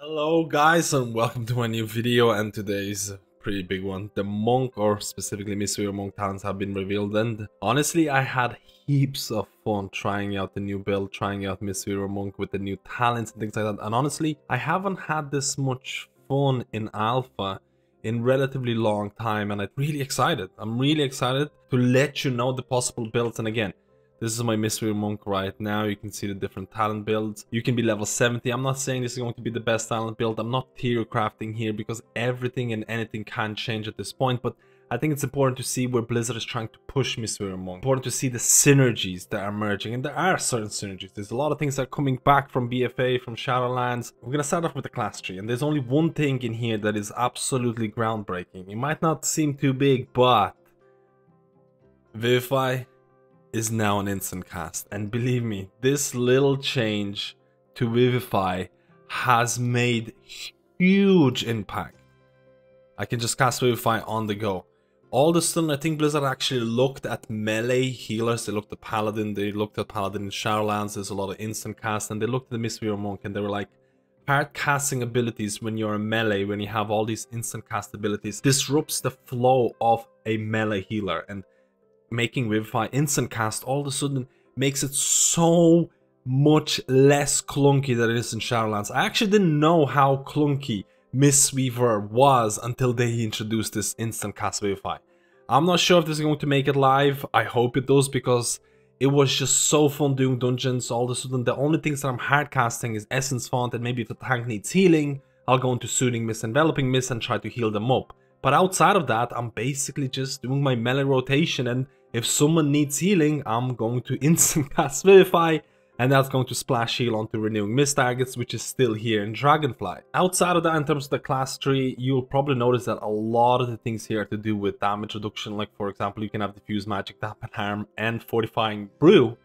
Hello guys and welcome to a new video, and today's a pretty big one. The Monk, or specifically Mistweaver Monk talents have been revealed, and honestly I had heaps of fun trying out the new build, trying out Mistweaver Monk with the new talents and things like that. And honestly I haven't had this much fun in alpha in relatively long time, and I'm really excited. I'm really excited to let you know the possible builds. And again, this is my Mistweaver Monk right now. You can see the different talent builds. You can be level 70. I'm not saying this is going to be the best talent build. I'm not tier crafting here because everything and anything can change at this point. But I think it's important to see where Blizzard is trying to push Mistweaver Monk. Important to see the synergies that are merging. And there are certain synergies. There's a lot of things that are coming back from BFA, from Shadowlands. We're going to start off with the class tree. And there's only one thing in here that is absolutely groundbreaking. It might not seem too big, but Vivify is now an instant cast, and believe me, this little change to Vivify has made huge impact. I can just cast Vivify on the go. All of a sudden, I think Blizzard actually looked at melee healers. They looked at Paladin, they looked at Paladin in Shadowlands. There's a lot of instant cast, and they looked at the Mistweaver Monk and they were like, hard casting abilities when you're a melee, when you have all these instant cast abilities, disrupts the flow of a melee healer. And making Vivify instant cast all of a sudden makes it so much less clunky than it is in Shadowlands. I actually didn't know how clunky Mistweaver was until they introduced this instant cast Vivify. I'm not sure if this is going to make it live. I hope it does, because it was just so fun doing dungeons. All of a sudden the only things that I'm hard casting is Essence Font, and maybe if the tank needs healing, I'll go into Soothing Mist, Enveloping Mist and try to heal them up. But outside of that, I'm basically just doing my melee rotation, and if someone needs healing, I'm going to instant cast Vivify, and that's going to splash heal onto Renewing Mist targets, which is still here in Dragonflight. Outside of that, in terms of the class tree, you'll probably notice that a lot of the things here are to do with damage reduction. Like for example, you can have Diffuse Magic, Dampen Harm, and Fortifying Brew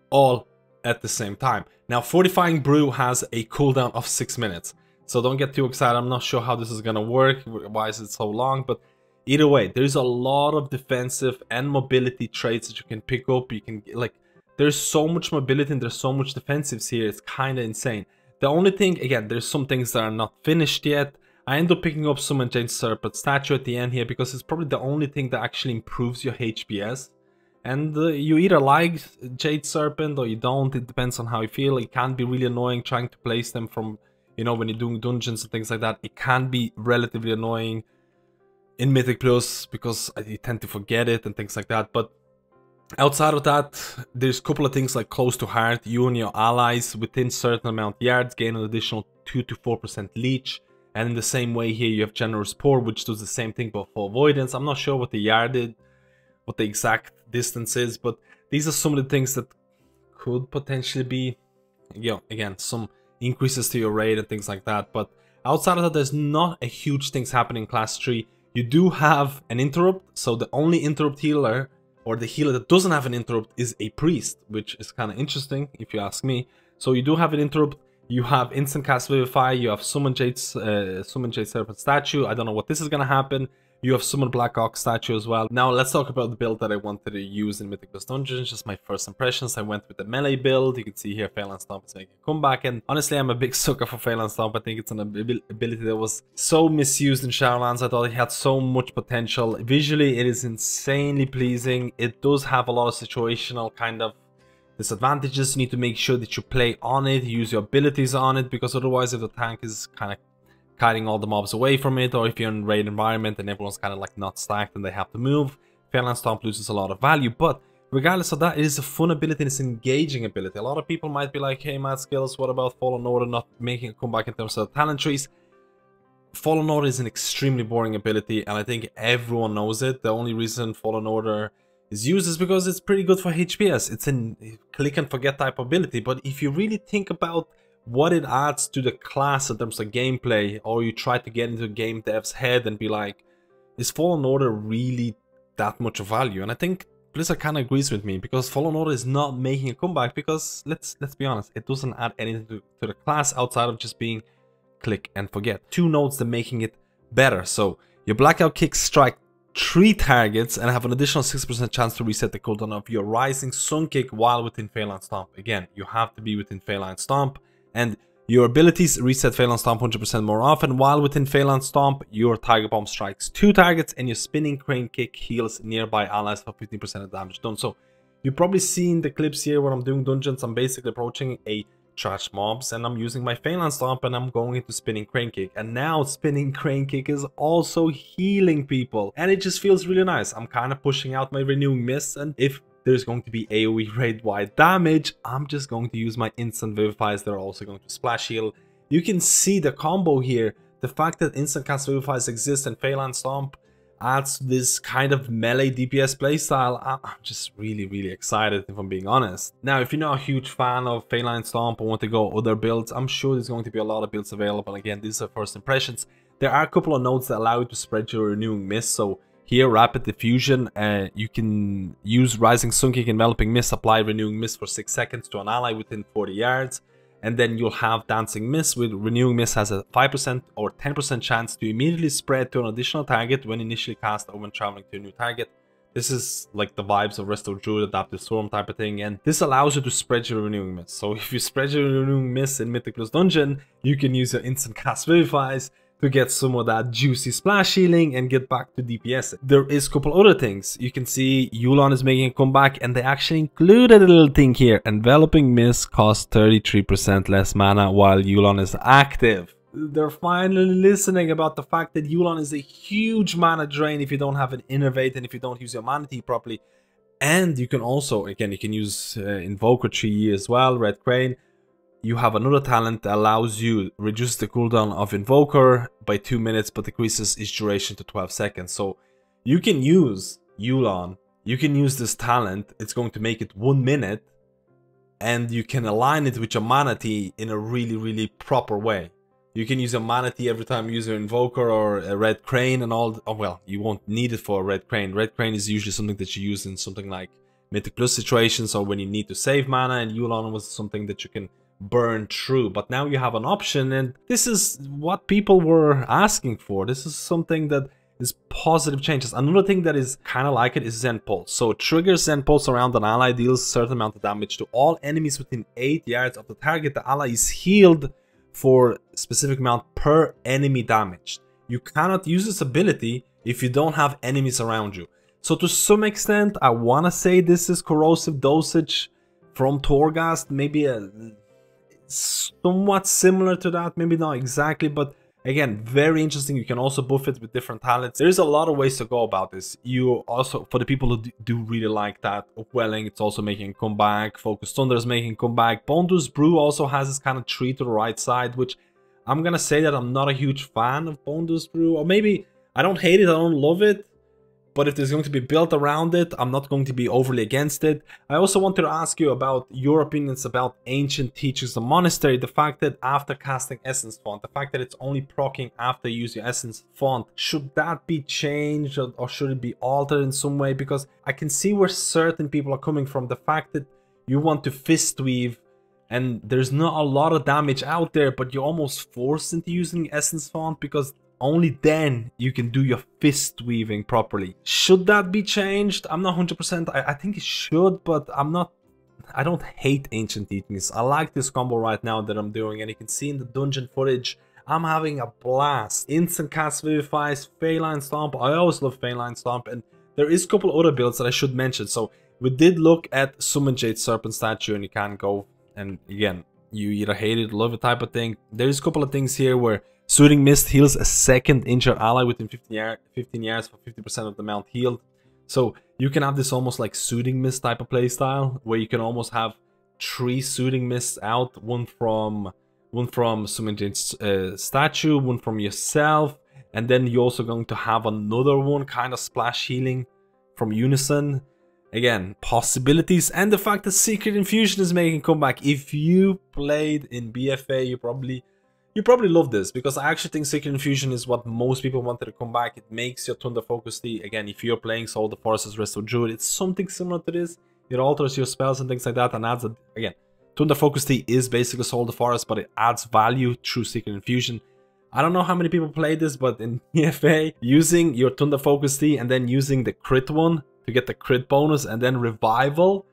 all at the same time. Now, Fortifying Brew has a cooldown of 6 minutes. So don't get too excited. I'm not sure how this is going to work. Why is it so long? But either way, there's a lot of defensive and mobility traits that you can pick up. You can, like, there's so much mobility and there's so much defensives here. It's kind of insane. The only thing, again, there's some things that are not finished yet. I end up picking up Summon Jade Serpent statue at the end here because it's probably the only thing that actually improves your HPS. And you either like Jade Serpent or you don't. It depends on how you feel. It can be really annoying trying to place them from, you know, when you're doing dungeons and things like that. It can be relatively annoying in Mythic Plus because you tend to forget it and things like that. But outside of that, there's a couple of things like Close to Heart. You and your allies within certain amount of yards gain an additional 2 to 4% leech. And in the same way here, you have Generous Pour, which does the same thing but for avoidance. I'm not sure what the yard did, what the exact distance is, but these are some of the things that could potentially be, you know, again, some increases to your raid and things like that. But outside of that, there's not a huge things happening in class 3. You do have an interrupt, so the only interrupt healer, or the healer that doesn't have an interrupt, is a priest, which is kind of interesting if you ask me. So you do have an interrupt, you have instant cast Vivify, you have Summon Jade Serpent statue. I don't know what this is gonna happen. You have Summon Black Ox statue as well. Now let's talk about the build that I wanted to use in Mythic Plus Dungeons. Just my first impressions. I went with the melee build. You can see here Phalanx Stomp is making a comeback, and honestly I'm a big sucker for Phalanx Stomp. I think it's an ability that was so misused in Shadowlands. I thought it had so much potential. Visually it is insanely pleasing. It does have a lot of situational kind of disadvantages. You need to make sure that you play on it, use your abilities on it, because otherwise if the tank is kind of kiting all the mobs away from it, or if you're in raid environment and everyone's kind of like not stacked and they have to move, Phalanx Stomp loses a lot of value. But regardless of that, it is a fun ability and it's an engaging ability. A lot of people might be like, hey MadSkillz, what about Fallen Order not making a comeback in terms of the talent trees? Fallen Order is an extremely boring ability, and I think everyone knows it. The only reason Fallen Order is used is because it's pretty good for HPS. It's a click and forget type ability. But if you really think about what it adds to the class in terms of gameplay, or you try to get into a game dev's head and be like, is Fallen Order really that much of value? And I think Blizzard kind of agrees with me, because Fallen Order is not making a comeback because, let's be honest, it doesn't add anything to the class outside of just being click and forget. 2 nodes that making it better. So your Blackout Kick strike 3 targets and have an additional 6% chance to reset the cooldown of your Rising Sun Kick while within Phalanx Stomp. Again, you have to be within Phalanx Stomp, and Your abilities reset Phalanx Stomp 100% more often, while within Phalanx Stomp, your Tiger Bomb strikes 2 targets and your Spinning Crane Kick heals nearby allies for 15% of damage done. So you've probably seen the clips here where I'm doing dungeons. I'm basically approaching a trash mobs and I'm using my Phalanx Stomp and I'm going into Spinning Crane Kick. And now Spinning Crane Kick is also healing people. And it just feels really nice. I'm kind of pushing out my Renewing Mist, and if there's going to be AoE raid-wide damage, I'm just going to use my instant Vivifies that are also going to splash heal. You can see the combo here. The fact that instant cast Vivifies exist and Phalanx Stomp adds this kind of melee DPS playstyle. I'm just really excited, if I'm being honest. Now, if you're not a huge fan of Phalanx Stomp or want to go other builds, I'm sure there's going to be a lot of builds available. Again, these are first impressions. There are a couple of nodes that allow you to spread your Renewing Mist. So here, Rapid Diffusion, you can use Rising Sun Kick, Enveloping Mist, apply Renewing Mist for 6 seconds to an ally within 40 yards. And then you'll have Dancing Mist, with Renewing Mist has a 5% or 10% chance to immediately spread to an additional target when initially cast or when traveling to a new target. This is like the vibes of Resto Druid, Adaptive Storm type of thing, and this allows you to spread your Renewing Mist. So if you spread your Renewing Mist in Mythic Plus Dungeon, you can use your instant cast Vivifies to get some of that juicy splash healing and get back to DPS. There is a couple other things. You can see Yulon is making a comeback, and they actually included a little thing here. Enveloping Mist costs 33% less mana while Yulon is active. They're finally listening about the fact that Yulon is a huge mana drain if you don't have an Innervate and if you don't use your Mana Tea properly. And you can also, again, you can use Invoker Tree as well, Red Crane. You have another talent that allows you reduce the cooldown of Invoker by 2 minutes, but decreases its duration to 12 seconds. So you can use Yulon, you can use this talent, it's going to make it 1 minute, and you can align it with your Mana Tea in a really proper way. You can use a Mana Tea every time you use an Invoker or a Red Crane and all. Oh, well, you won't need it for a Red Crane. Red Crane is usually something that you use in something like Mythic Plus situations or when you need to save mana, and Yulon was something that you can burn through. But now you have an option, and this is what people were asking for. This is something that is positive changes. Another thing that is kind of like it is Zen Pulse. So it triggers Zen Pulse around an ally, deals a certain amount of damage to all enemies within 8 yards of the target. The ally is healed for a specific amount per enemy damaged. You cannot use this ability if you don't have enemies around you. So to some extent, I want to say this is Corrosive Dosage from Torghast, maybe a somewhat similar to that, maybe not exactly, but again, very interesting. You can also buff it with different talents. There's a lot of ways to go about this. You also, for the people who do really like that, Upwelling, it's also making a comeback. Focus Thunder is making a comeback. Bondur's Brew also has this kind of tree to the right side, which I'm gonna say that I'm not a huge fan of Bondur's Brew, or maybe I don't hate it, I don't love it. But if there's going to be built around it, I'm not going to be overly against it. I also wanted to ask you about your opinions about Ancient Teachers of Monastery. The fact that after casting Essence Font, the fact that it's only proccing after you use your Essence Font, should that be changed or should it be altered in some way? Because I can see where certain people are coming from. The fact that you want to Fist Weave and there's not a lot of damage out there, but you're almost forced into using Essence Font because only then you can do your fist weaving properly. Should that be changed? I'm not 100%. I think it should, but I don't hate Ancient Teachings. I like this combo right now that I'm doing, and you can see in the dungeon footage, I'm having a blast. Instant cast Vivifies, Phalanx Stomp. I always love Phalanx Stomp, and there is a couple other builds that I should mention. So we did look at Summon Jade Serpent statue, and you can go, and again, you either hate it, love it type of thing. There's a couple of things here where Soothing Mist heals a second injured ally within 15 yards for 50% of the amount healed. So you can have this almost like Soothing Mist type of playstyle, where you can almost have 3 Soothing Mists out, one from Summon Jade's statue, one from yourself, and then you're also going to have another one kind of splash healing from Unison. Again, possibilities, and the fact that Secret Infusion is making a comeback. If you played in BFA, you probably love this, because I actually think Secret Infusion is what most people wanted to come back. It makes your Thunder Focus Tea, again, if you're playing Soul of the Forest as Resto Druid, it's something similar to this. It alters your spells and things like that, and adds, again, Thunder Focus Tea is basically Soul of the Forest, but it adds value through Secret Infusion. I don't know how many people play this, but in EFA, using your Thunder Focus Tea and then using the crit one to get the crit bonus and then Revival,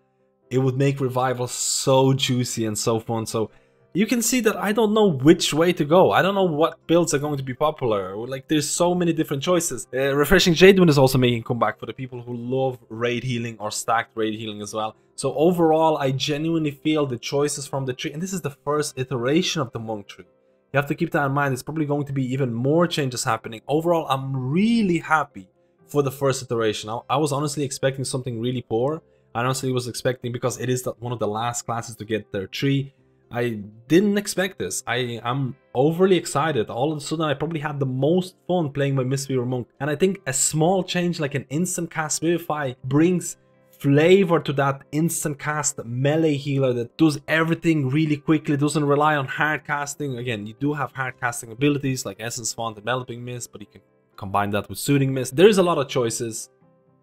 it would make Revival so juicy and so fun. So you can see that I don't know which way to go. I don't know what builds are going to be popular. Like, there's so many different choices. Refreshing Jadewind is also making a comeback for the people who love raid healing or stacked raid healing as well. So overall, I genuinely feel the choices from the tree, and this is the first iteration of the Monk tree. You have to keep that in mind. There's probably going to be even more changes happening. Overall, I'm really happy for the first iteration. I was honestly expecting something really poor. I honestly was expecting, because it is one of the last classes to get their tree, I didn't expect this. I'm overly excited. All of a sudden, I probably had the most fun playing my Mistweaver Monk. And I think a small change like an instant cast Vivify brings flavor to that instant cast melee healer that does everything really quickly, doesn't rely on hard casting. Again, you do have hard casting abilities like Essence Font, Enveloping Mist, but you can combine that with Soothing Mist. There's a lot of choices.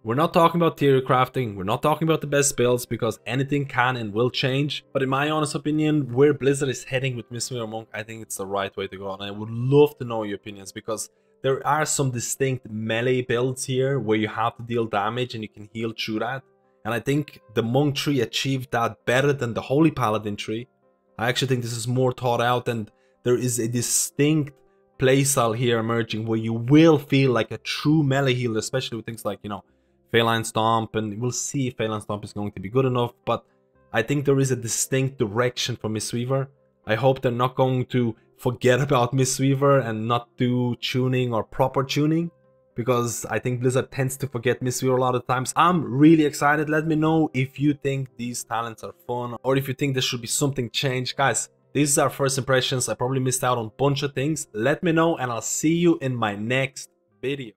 We're not talking about tier crafting, we're not talking about the best builds, because anything can and will change. But in my honest opinion, where Blizzard is heading with Mistweaver Monk, I think it's the right way to go. And I would love to know your opinions, because there are some distinct melee builds here where you have to deal damage and you can heal through that. And I think the Monk tree achieved that better than the Holy Paladin tree. I actually think this is more thought out, and there is a distinct playstyle here emerging where you will feel like a true melee healer, especially with things like, you know, Feline Stomp, and we'll see if Feline Stomp is going to be good enough. But I think there is a distinct direction for Mistweaver. I hope they're not going to forget about Mistweaver and not do tuning or proper tuning, because I think Blizzard tends to forget Mistweaver a lot of times. I'm really excited. Let me know if you think these talents are fun, or if you think there should be something changed. Guys, these are our first impressions. I probably missed out on a bunch of things. Let me know, and I'll see you in my next video.